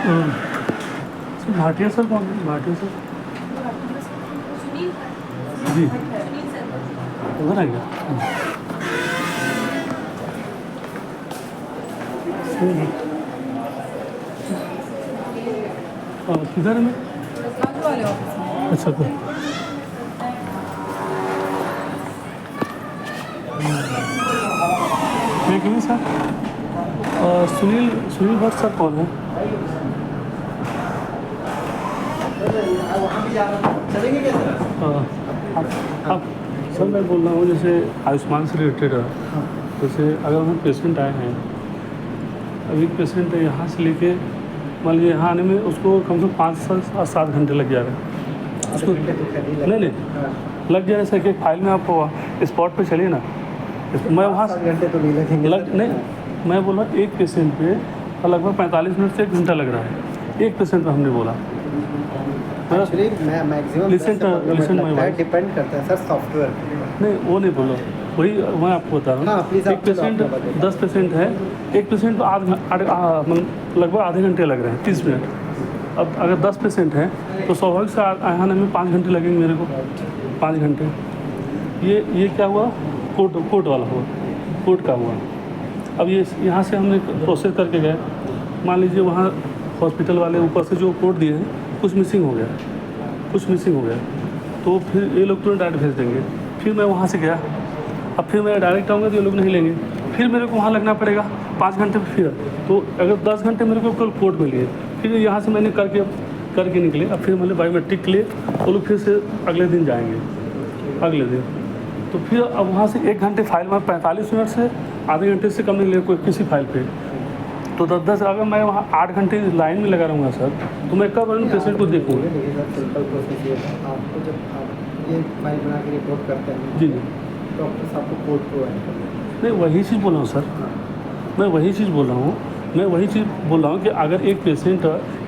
Bhatia sir कौन है? Bhatia sir जी उधर आ गया। किधर में? अच्छा तो मैं सर सुनील भट्ट सर कौन है? अब सर मैं बोल रहा हूँ जैसे आयुष्मान से रिलेटेड है। जैसे अगर हम पेशेंट आए हैं, अभी पेशेंट यहाँ से लेके मान लीजिए यहाँ आने में उसको कम से कम 5-7 घंटे लग जा रहे हैं उसको। नहीं लग जा रहा है सर कि फाइल में आपको स्पॉट पे चलिए ना, मैं वहाँ 7 घंटे तो नहीं लगेंगे। नहीं मैं बोल रहा हूँ एक पेशेंट पे लगभग 45 मिनट से 1 घंटा लग रहा है। एक पेशेंट पे हमने बोला एक्चुअली मैं मैक्सिमम डिपेंड करता है सर सॉफ्टवेयर। नहीं वो नहीं बोलो, वही मैं आपको बता रहा हूँ। एक पेशेंट 10 पेशेंट है, एक पेशेंट को लगभग आधे घंटे लग रहे हैं, 30 मिनट। अब अगर 10 पेशेंट हैं तो स्वाभाविक से आने में 5 घंटे लगेंगे मेरे को, 5 घंटे। ये क्या हुआ? कोर्ट वाला हुआ, कोर्ट का हुआ। अब ये यहाँ से हमने प्रोसेस करके गए, मान लीजिए वहाँ हॉस्पिटल वाले ऊपर से जो कोड दिए हैं कुछ मिसिंग हो गया, तो फिर ये लोग तुरंत डायरेक्ट भेज देंगे। फिर मैं वहाँ से गया, अब फिर मैं डायरेक्ट आऊँगा तो ये लोग नहीं लेंगे, फिर मेरे को वहाँ लगना पड़ेगा 5 घंटे फिर। तो अगर 10 घंटे मेरे को कल कोर्ट में लिए, फिर यहाँ से मैंने करके निकले। अब फिर मैंने बायोमेट्रिक के लिए वो लोग फिर से अगले दिन जाएंगे, अगले दिन। तो फिर अब वहाँ से 1 घंटे फाइल में 45 मिनट से आधे घंटे से कम नहीं ले कोई किसी फाइल पे। तो 10 अगर मैं वहाँ 8 घंटे लाइन में लगा रहूँगा सर, तो मैं कब पेशेंट को देखूँगा? सिंपल प्रोसेस ये है, आपको जब आप ये फाइल बना के रिपोर्ट करते हैं जी डॉक्टर साहब को कोड प्रोवाइड करते हैं। नहीं वही चीज़ बोल रहा हूँ सर, मैं वही चीज़ बोल रहा हूँ कि अगर एक पेशेंट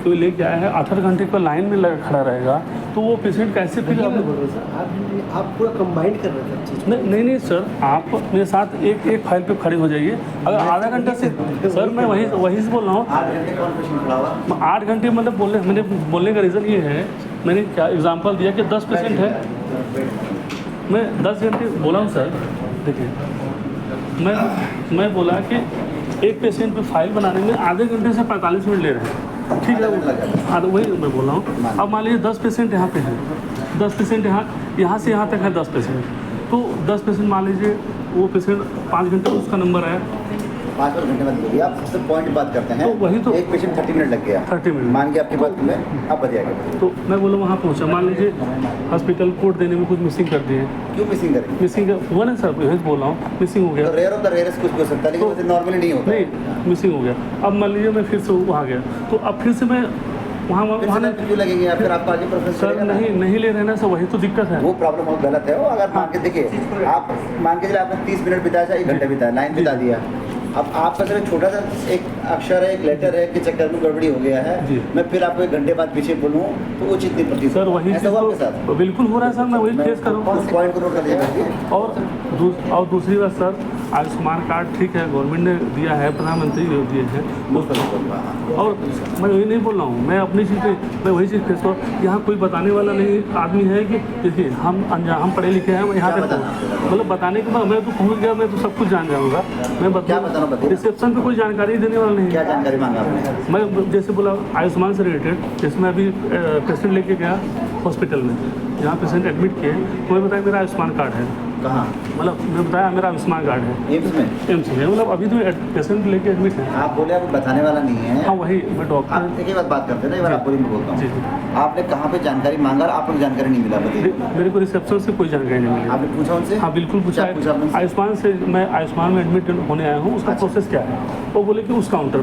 कोई लेके आया है 8 घंटे का लाइन में लगा खड़ा रहेगा, तो वो पेशेंट कैसे फिर आप पूरा कंबाइंड कर रहे थे? नहीं सर, आप मेरे साथ एक फाइल पे खड़े हो जाइए। अगर आधा घंटा से सर मैं वही से बोल रहा हूँ 8 घंटे मतलब मैंने बोलने का रीज़न ये है, मैंने क्या एग्जांपल दिया कि 10 पेशेंट है, मैं 10 घंटे बोला हूँ सर। देखिए मैं बोला कि एक पेशेंट पे फाइल बनाने में आधे घंटे से 45 मिनट ले रहे हैं, ठीक है। हाँ तो वही मैं बोल रहा हूँ। अब मान लीजिए 10 पेशेंट यहाँ पे हैं, 10 पेशेंट यहाँ से यहाँ तक है 10 पेशेंट, तो 10 पेशेंट मान लीजिए वो पेशेंट 5 घंटे में उसका नंबर आया, 5 घंटे मत बोलिए आप, सबसे पॉइंट बात करते हैं। तो वही तो एक पेशेंट 30 मिनट लग गया, 30 मिनट मान के आपकी बात में आप बताइएगा। तो मैं बोला वहाँ पहुँचा, मान लीजिए हॉस्पिटल कोड देने में कुछ मिसिंग कर दिए। क्यों मिसिंग करेंगे? मिसिंग हुआ ना सर, यही बोल रहा हूँ, मिसिंग हो गया। तो रेयर ऑफ द रेयरेस्ट कुछ हो सकता है, लेकिन वैसे नॉर्मली नहीं होता। नहीं मिसिंग हो गया। अब मान लीजिए मैं फिर से वहाँ गया, तो अब फिर से मैं वहाँ क्यों लगेंगे या फिर आपका आगे प्रोसेस सर नहीं ले रहे ना सर, वही तो दिक्कत है। वो प्रॉब्लम बहुत गलत है। वो अगर मान के देखिए, आप मान के चलिए आपने 30 मिनट बिताया चाहे 1 घंटे बिताया, लाइन बिता दिया, अब आपका सिर्फ छोटा सा एक अक्षर है, एक लेटर है कि चक्कर में गड़बड़ी हो गया है, मैं फिर आपको 1 घंटे बाद पीछे बोलूँ तो वो चीज़ नहीं पड़ती सर। वही ऐसा हुआ आपके साथ? बिल्कुल हो रहा है सर, मैं वही फेस कर रहा हूँ। पॉइंट को नोट कर लीजिए। और दूसरी बात सर, आयुष्मान कार्ड ठीक है गवर्नमेंट ने दिया है, प्रधानमंत्री दिए हैं, और मैं वही नहीं बोल रहा हूँ, मैं अपनी चीज़ मैं वही चीज़ फेस कर। यहाँ कोई बताने वाला नहीं आदमी है कि देखिए हम पढ़े लिखे हैं, यहाँ पे मतलब बताने के बाद मैं तो पहुँच गया, मैं तो सब कुछ जान जाऊँगा। मैं रिसेप्शन पे कोई जानकारी देने वाला नहीं। क्या जानकारी मांगा आपने? मैं जैसे बोला आयुष्मान से रिलेटेड, जैसे मैं अभी पेशेंट लेके गया हॉस्पिटल में, जहाँ पेशेंट एडमिट किए, तो मैं बताया मेरा आयुष्मान कार्ड है। कहाँ? मतलब मैं बताया मेरा आयुष्मान कार्ड है एम्स में मतलब अभी तो पेशेंट लेके एडमिट है। आप बोले आपको बताने वाला नहीं है। हाँ वही मैं डॉक्टर एक ही बात करते हैं ना, एक बार आपको मैं बोलता हूँ, जी आपने कहाँ पे जानकारी मांगा और आपको जानकारी नहीं मिला? बताइए। मेरे को रिसेप्शन से कोई जानकारी नहीं मिली। आपने पूछा उनसे? हाँ बिल्कुल पूछा। आयुष्मान से मैं आयुष्मान में एडमिट होने आया हूँ, उसका प्रोसेस क्या है? वो बोले कि उस काउंटर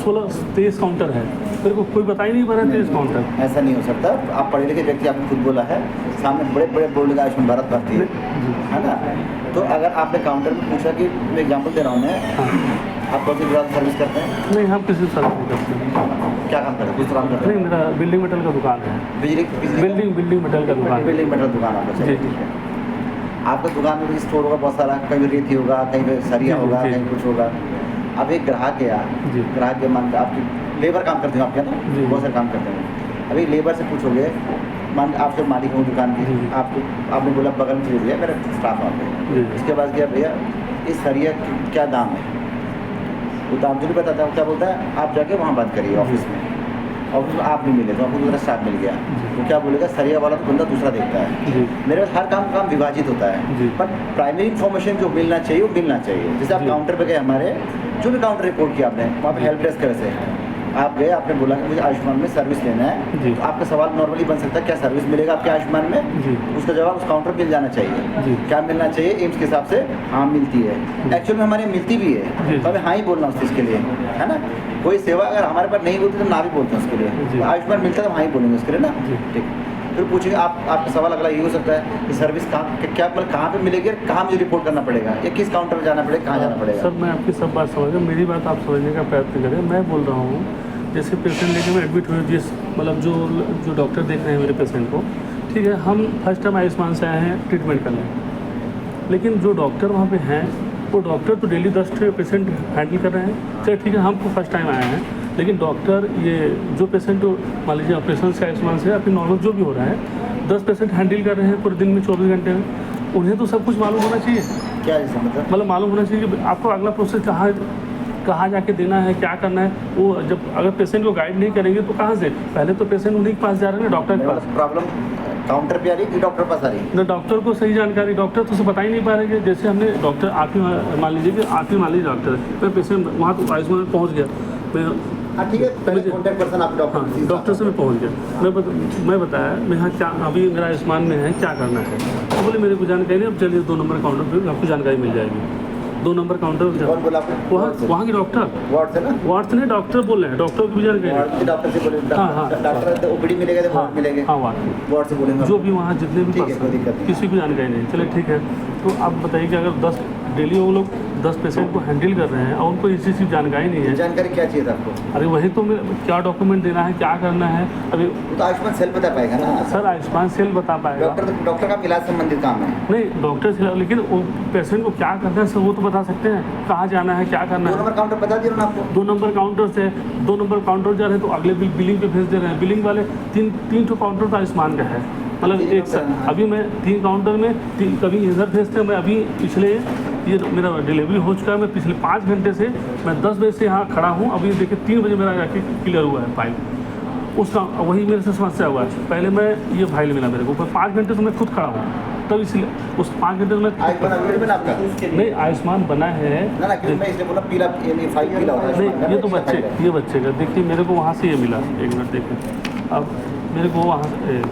16-23 काउंटर है, मेरे को कोई बता ही नहीं पा रहा 23 काउंटर। ऐसा नहीं हो सकता, आप पढ़े लिखे व्यक्ति, आपने खुद बोला है, सामने बड़े बड़े बोर्ड लगा आयुष्मान भारत भर्ती है ना, तो अगर आपने काउंटर में पूछा कि मैं एग्जाम्पल दे रहा हूँ मैं, आप कौन सी ब्रांच सर्विस करते हैं? नहीं हम किसी सर्विस नहीं करते। क्या काम करते हैं? कुछ काम करते हैं? नहीं मेरा बिल्डिंग मेटल का दुकान है। बिल्डिंग मेटल का दुकान। बिल्डिंग मेटल दुकान आपका? जी ठीक है। आपका दुकान में भी स्टोर होगा बहुत सारा, कहीं रेती होगा, कहीं सरिया होगा, कहीं कुछ होगा। अब एक ग्राहक गया, ग्राहक के मान आपकी लेबर काम करते हो आपके यहाँ जी। तो बहुत सारे काम करते हैं। अभी लेबर से पूछोगे, मान आप जब मालिक हो दुकान की, जी। आपको आपने बोला बगल में चले भैया मेरा स्टाफ आ गया, जी। उसके बाद क्या भैया इस सरिया क्या दाम है, वो दाम जो नहीं बताता वो क्या बोलता है, आप जाके वहाँ बात करिए ऑफिस में, ऑफिस में आप नहीं मिले तो आपको दूसरा स्टाफ मिल गया, वो क्या बोलेगा सरिया वाला तो बंदा दूसरा देखता है। जी। मेरे पास हर काम विभाजित होता है, जी। बट प्राइमरी इन्फॉर्मेशन जो मिलना चाहिए वो मिलना चाहिए। जैसे आप जी। काउंटर पे गए हमारे, जो भी काउंटर रिपोर्ट किया आपने वहाँ पे हेल्प डेस्क से आप गए, आपने बोला कि मुझे आयुष्मान में सर्विस लेना है, जी। तो आपका सवाल नॉर्मली बन सकता है क्या सर्विस मिलेगा आपके आयुष्मान में, जी। उसका जवाब उस काउंटर पे मिल जाना चाहिए। जी। क्या मिलना चाहिए एम्स के हिसाब से, हाँ मिलती है, एक्चुअल में हमारे मिलती भी है, जी। तो हमें हाँ ही बोलना उस चीज़ के लिए, है ना। कोई सेवा अगर हमारे पास नहीं होती तो ना भी बोलते हैं उसके लिए, जी। तो आयुष्मान मिलता है तो हाँ ही बोलेंगे उसके लिए ना। जी। ठीक, फिर पूछेंगे आपका सवाल अगला ये हो सकता है कि सर्विस कहाँ क्या मतलब कहाँ पे मिलेगी, कहाँ मुझे रिपोर्ट करना पड़ेगा, या किस काउंटर पे जाना पड़ेगा, कहाँ जाना पड़ेगा। सर मैं आपकी सब बात समझ गया, मेरी बात आप समझने का प्रयत्न करें। मैं बोल रहा हूँ जैसे पेशेंट लेके मैं एडमिट हुई, जिस मतलब जो डॉक्टर देख रहे हैं मेरे पेशेंट को, ठीक है, हम फर्स्ट टाइम आयुष्मान से आए हैं ट्रीटमेंट करने, लेकिन जो डॉक्टर वहाँ पे हैं वो डॉक्टर तो डेली 10 पेशेंट हैंडल कर रहे हैं। चलिए ठीक है, हम तो फर्स्ट टाइम आए हैं, लेकिन डॉक्टर ये जो पेशेंट मान लीजिए ऑपरेशन से आयुष्मान से या फिर नॉर्मल जो भी हो रहा है 10 पेशेंट हैंडल कर रहे हैं पूरे दिन में 24 घंटे में, उन्हें तो सब कुछ मालूम होना चाहिए। क्या जैसे मतलब मालूम होना चाहिए कि आपको अगला प्रोसेस कहाँ जाके देना है, क्या करना है। वो जब अगर पेशेंट को गाइड नहीं करेंगे तो कहाँ से, पहले तो पेशेंट उन्हीं के पास जा रहे हैं डॉक्टर के पास। प्रॉब्लम काउंटर पे आ रही है कि डॉक्टर पास आ रही है? ना डॉक्टर को सही जानकारी, डॉक्टर तो उसे बता ही नहीं पा रहे। जैसे हमने डॉक्टर आप ही मान लीजिए कि आप ही मान लीजिए डॉक्टर, मैं पेशेंट वहाँ तो आयुष्मान में पहुँच गया, मैं हाँ ठीक है, पहले कॉन्टैक्ट पर्सन आप डॉक्टर हाँ डॉक्टर से मैं पहुँच गया, मैं बताया मैं यहाँ क्या अभी मेरा आयुष्मान में है क्या करना है, तो बोले मेरे को जानकारी नहीं, अब चलिए 2 नंबर काउंटर पर आपको जानकारी मिल जाएगी। 2 नंबर काउंटर कौन बोला आपको? वहाँ के डॉक्टर, वार्ड से ना? वार्ड से नहीं, डॉक्टर बोल रहे हैं, डॉक्टर की भी जानकारी। वार्ड के डॉक्टर से बोले, हाँ। डॉक्टर ओपीडी मिलेगा तो हाँ वार्ड मिलेंगे, हाँ वार्ड वार्ड से बोलेंगे जो भी वहाँ जितने भी ठीक है, कोई दिक्कत नहीं। किसी को जानकारी नहीं। चलिए ठीक है, तो आप बताइए कि अगर 10 डेली वो लोग 10 पेशेंट को हैंडल कर रहे हैं और उनको इसी चीज़ जानकारी नहीं है, जानकारी क्या चाहिए था आपको? अरे वही तो क्या डॉक्यूमेंट देना है, क्या करना है। अभी वो तो आयुष्मान सेल बता पाएगा ना सर, आयुष्मान सेल बता पाएगा, डॉक्टर का इलाज संबंधित काम है। नहीं डॉक्टर से, लेकिन वो पेशेंट को क्या करना है सर वो तो बता सकते हैं, कहाँ जाना है क्या करना 2 है। नंबर काउंटर बता दिया ना आपको? 2 नंबर काउंटर से 2 नंबर काउंटर जा रहे हैं तो अगले बिलिंग पे भेज दे रहे हैं। बिलिंग वाले 3 काउंटर तो आयुष्मान का है, मतलब एक साथ अभी मैं 3 काउंटर में कभी इधर भेजते हैं। मैं अभी पिछले ये मेरा डिलीवरी हो चुका है, मैं पिछले 5 घंटे से मैं 10 बजे से यहाँ खड़ा हूँ, अभी देखिए 3 बजे मेरा जाके क्लियर हुआ है फाइल, उसका वही मेरे से समस्या हुआ है। पहले मैं ये फाइल मिला मेरे को, पर 5 घंटे से मैं खुद खड़ा हूँ, तब इसलिए उस 5 घंटे में आयुष्मान अवेलेबल बना आपका? नहीं आयुष्मान बना है ना क्योंकि मैं इसलिए बोला पीला, यानी फाइल पीला होता है नहीं, आयुष्मान ये तो का, ये बच्चे का देखिए, मेरे को वहाँ से ये मिला, 1 मिनट देखिए, अब मेरे को वहाँ से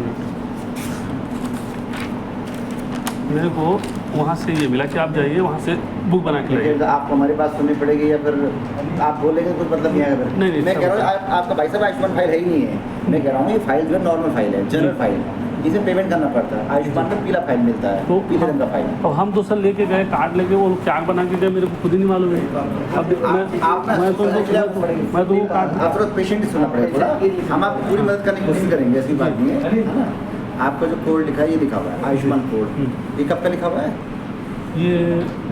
मेरे को वहाँ से ये मिला कि आप जाइए वहाँ से बुक बना के लाइए। आपको हमारी बात सुननी पड़ेगी या फिर आप बोलेंगे कुछ मतलब नहीं है। नहीं, मैं कह रहा हूँ आपका भाई साहब आयुष्मान फाइल है ही नहीं है, मैं कह रहा हूँ ये फाइल जो है नॉर्मल फाइल है, जनरल फाइल, इसे पेमेंट करना पड़ता है। आयुष्मान में पीला फाइल मिलता है, तो पीले रंग का फाइल। अब हम तो सर लेके गए कार्ड लेके, वो लोग क्या बना के गए मेरे को खुद ही नहीं मालूम है। अब मैं तो वो कार्ड आप थोड़ा पेशेंट ही सुनना पड़ेगा थोड़ा, हम आपको पूरी मदद करने की कोशिश करेंगे, ऐसी बात नहीं है ना। आपका जो कोड लिखा है ये लिखा हुआ है आयुष्मान कोड, ये कब का लिखा हुआ है? ये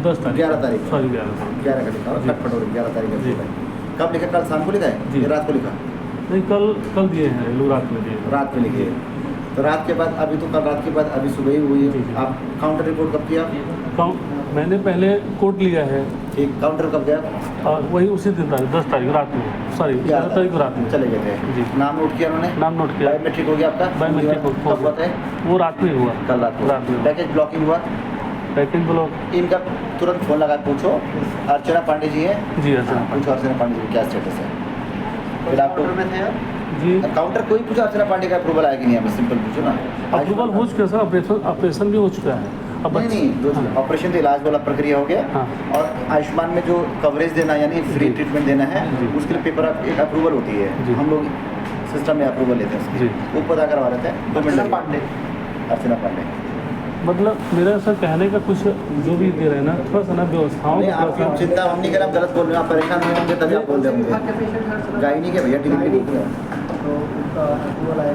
10 तारीख 11 तारीख, सॉरी 11 का लिखा हुआ है, खटपट हो रही 11 तारीख का लिखा है। कब लिखा? कल शाम को लिखा है जी। या रात को लिखा? नहीं कल दिए हैं लोग, रात में दिए। रात में लिखे, तो रात के बाद अभी तो कल रात के बाद अभी सुबह ही हुई जी, है। जी। आप काउंटर रिपोर्ट कब किया? मैंने पहले कोड लिया है ठीक, काउंटर कब गया? और वही उसी दिन 10 तारीख रात में, सॉरी 11 तारीख रात में चले गए थे जी। नाम नोट किया उन्होंने? नाम नोट किया, बायोमेट्रिक हो गया आपका? बायोमेट्रिक कब हुआ था? वो रात में हुआ, कल रात में। पैकेज ब्लॉकिंग हुआ? पैकिंग ब्लॉक इनका तुरंत फोन लगा पूछो, अर्चना पांडे जी है जी अर्चना पूछो अर्चना पांडे जी क्या स्टेटस है। फिर आपको जी काउंटर कोई पूछो अर्चना पांडे का अप्रूवल आया कि नहीं, हमें सिंपल पूछो ना। अप्रूवल हो चुका है सर, ऑपरेशन भी हो चुका है। अब नहीं ऑपरेशन तो इलाज वाला प्रक्रिया हो गया। हाँ। और आयुष्मान में जो कवरेज देना यानी फ्री जी। ट्रीटमेंट देना है, जी। उसके लिए पेपर एक अप्रूवल होती है, जी। हम लोग सिस्टम में अप्रूवल लेते हैं जी। उसकी। वो पता करवा लेते हैं। अर्चना पांडे मतलब मेरा सर कहने का कुछ जो भी दे रहे हैं ना, थोड़ा सा ना व्यवस्थाओं नहीं, को आपकी थोड़ा सा चिंता हम नहीं कर रहे, आप गलत बोल रहे हैं, आप परेशान हुए होंगे तभी आप बोल रहे होंगे। गाय नहीं के भैया डिलीवरी नहीं किया तो उसका अप्रूवल आया